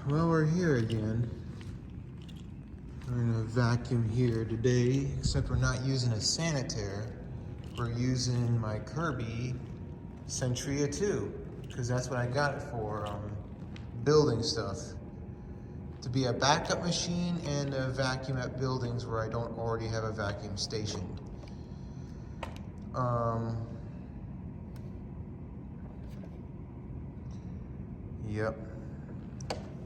Well, we're here again. We're gonna vacuum here today, except we're not using a sanitaire. We're using my Kirby Sentria 2, because that's what I got it for, building stuff. To be a backup machine and a vacuum at buildings where I don't already have a vacuum stationed. Yep.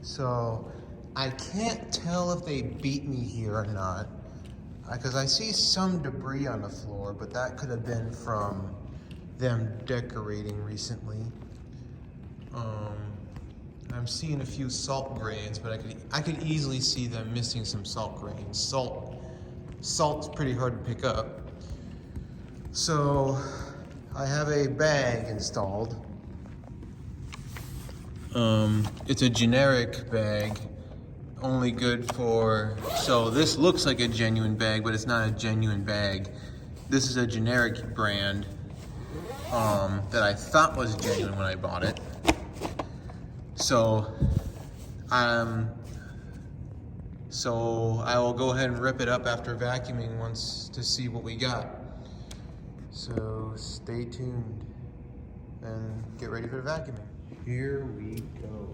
So I can't tell if they beat me here or not, because I see some debris on the floor, but that could have been from them decorating recently. I'm seeing a few salt grains, but I could easily see them missing some salt grains. Salt's pretty hard to pick up. So I have a bag installed. It's a generic bag, only good for, so this looks like a genuine bag, but it's not a genuine bag. This is a generic brand that I thought was genuine when I bought it. So I will go ahead and rip it up after vacuuming once to see what we got. So stay tuned and get ready for the vacuuming. Here we go.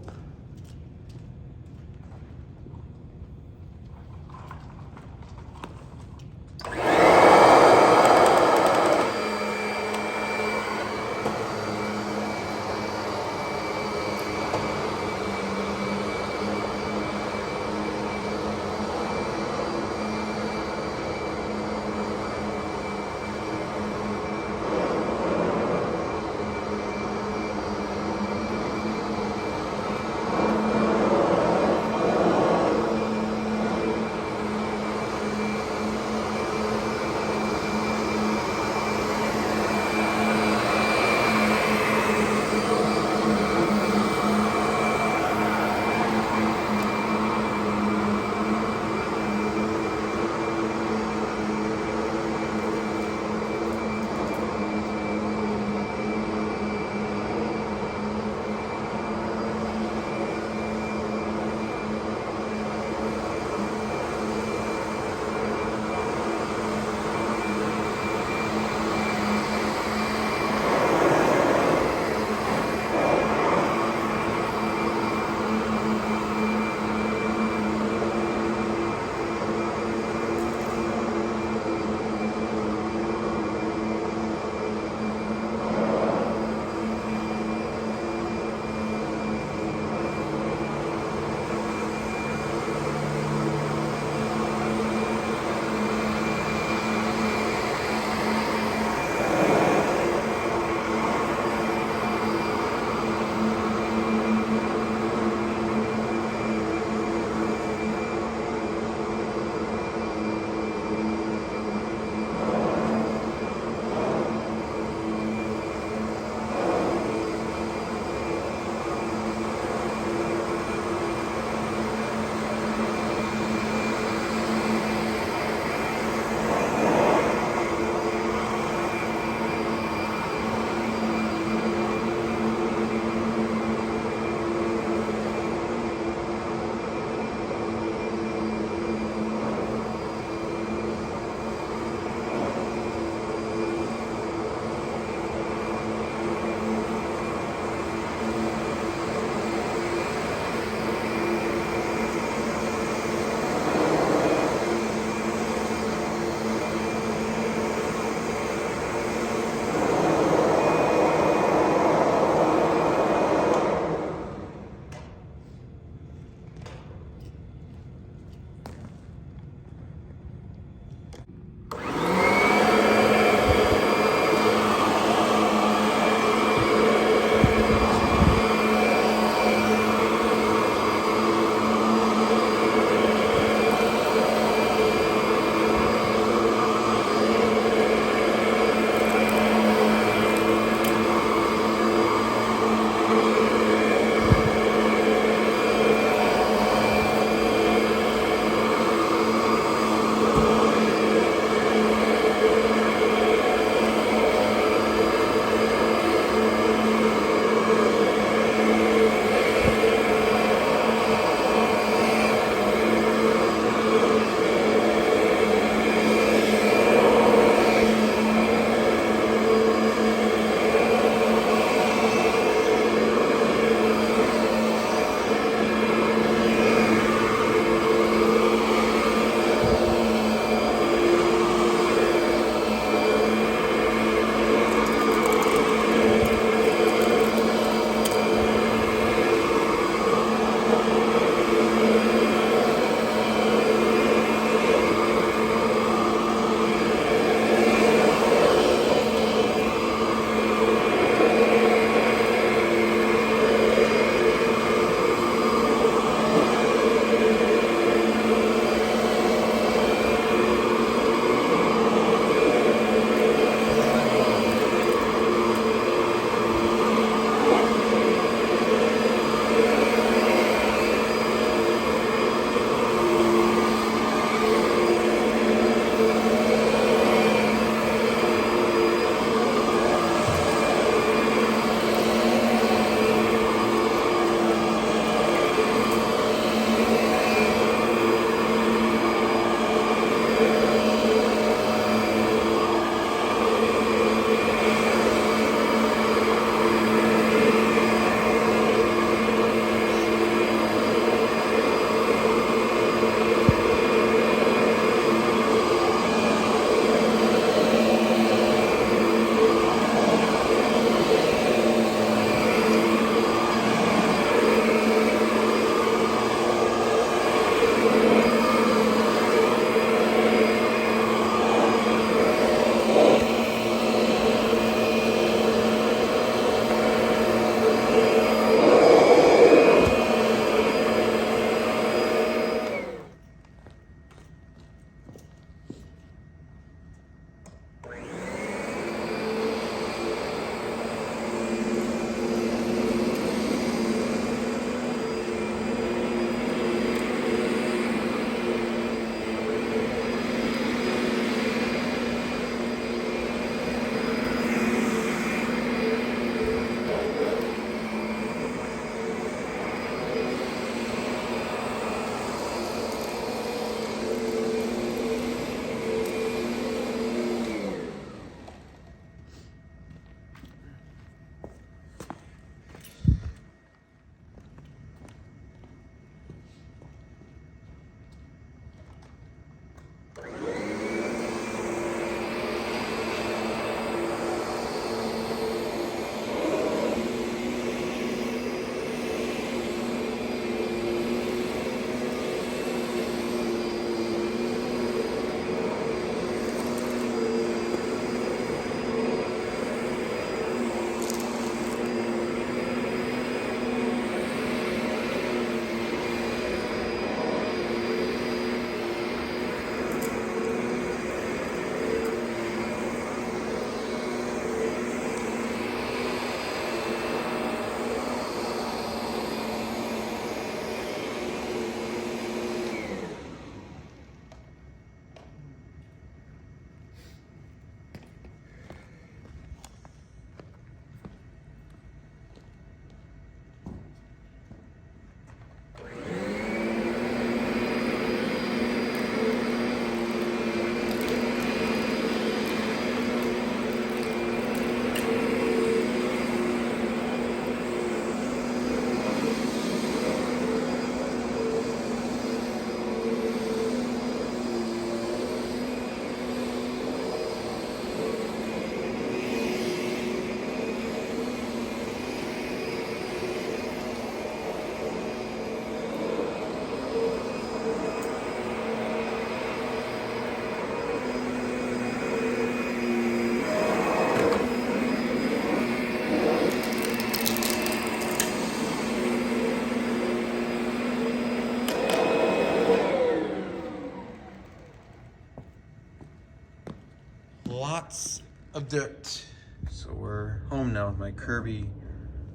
lots of dirt. So we're home now with my Kirby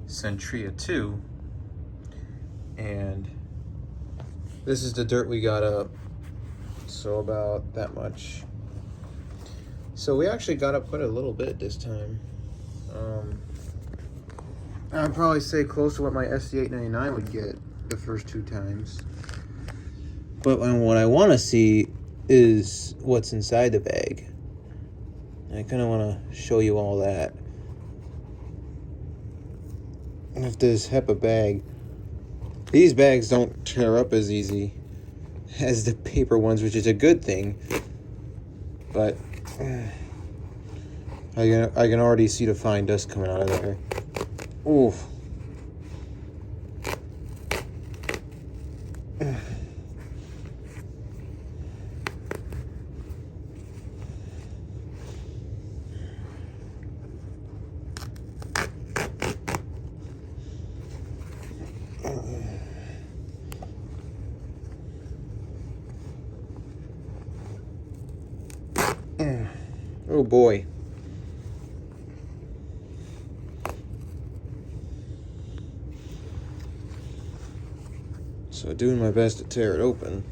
Sentria 2. And this is the dirt we got up. So about that much. So we actually got up quite a little bit this time. I'd probably say close to what my SD899 would get the first 2 times. But what I want to see is what's inside the bag. I kind of want to show you all that. With this HEPA bag, these bags don't tear up as easy as the paper ones, which is a good thing. But I can already see the fine dust coming out of there. Oof. Oh boy. So doing my best to tear it open.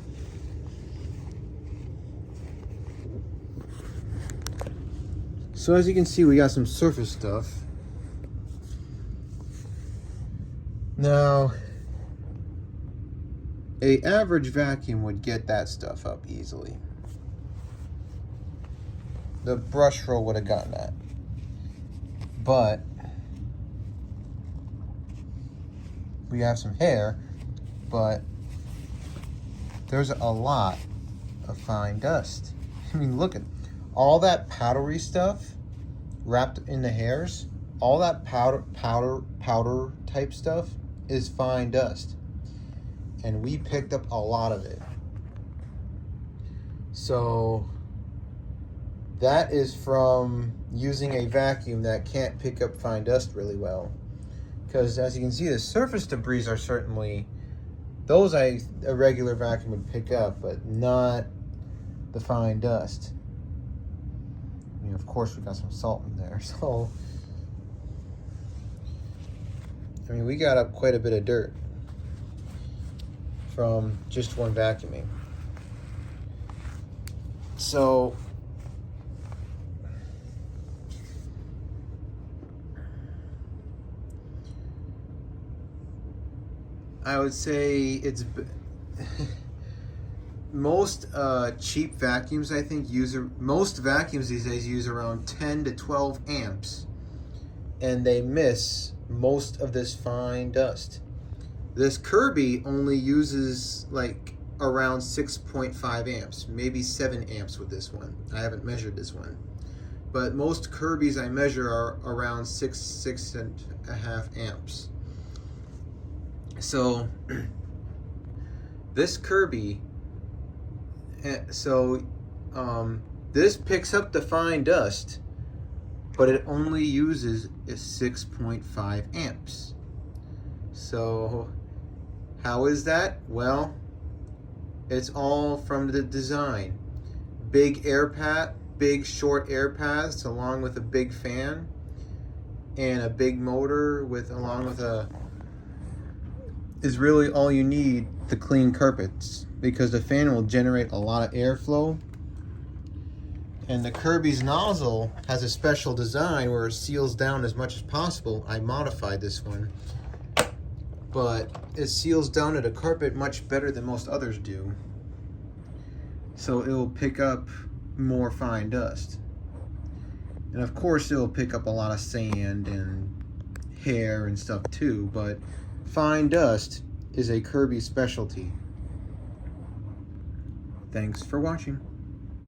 So as you can see, we got some surface stuff. Now, an average vacuum would get that stuff up easily. The brush roll would have gotten that. But we have some hair, but there's a lot of fine dust. I mean, look at all that powdery stuff wrapped in the hairs. All that powder type stuff is fine dust. And we picked up a lot of it. So that is from using a vacuum that can't pick up fine dust really well. Because as you can see, the surface debris are certainly, those a regular vacuum would pick up, but not the fine dust. I mean, of course, we got some salt in there, so. I mean, we got up quite a bit of dirt from just one vacuuming. So, I would say it's most cheap vacuums, I think, most vacuums these days use around 10 to 12 amps, and they miss most of this fine dust. This Kirby only uses like around 6.5 amps, maybe 7 amps with this one. I haven't measured this one, but most Kirbys I measure are around 6.5 amps. So this Kirby, this picks up the fine dust, but it only uses 6.5 amps. So how is that? Well, it's all from the design. Big short air paths along with a big fan and a big motor along with a is really all you need to clean carpets, because the fan will generate a lot of airflow. And the Kirby's nozzle has a special design where it seals down as much as possible. I modified this one, but it seals down to the carpet much better than most others do. So it will pick up more fine dust. And of course it will pick up a lot of sand and hair and stuff too, but fine dust is a Kirby specialty. Thanks for watching.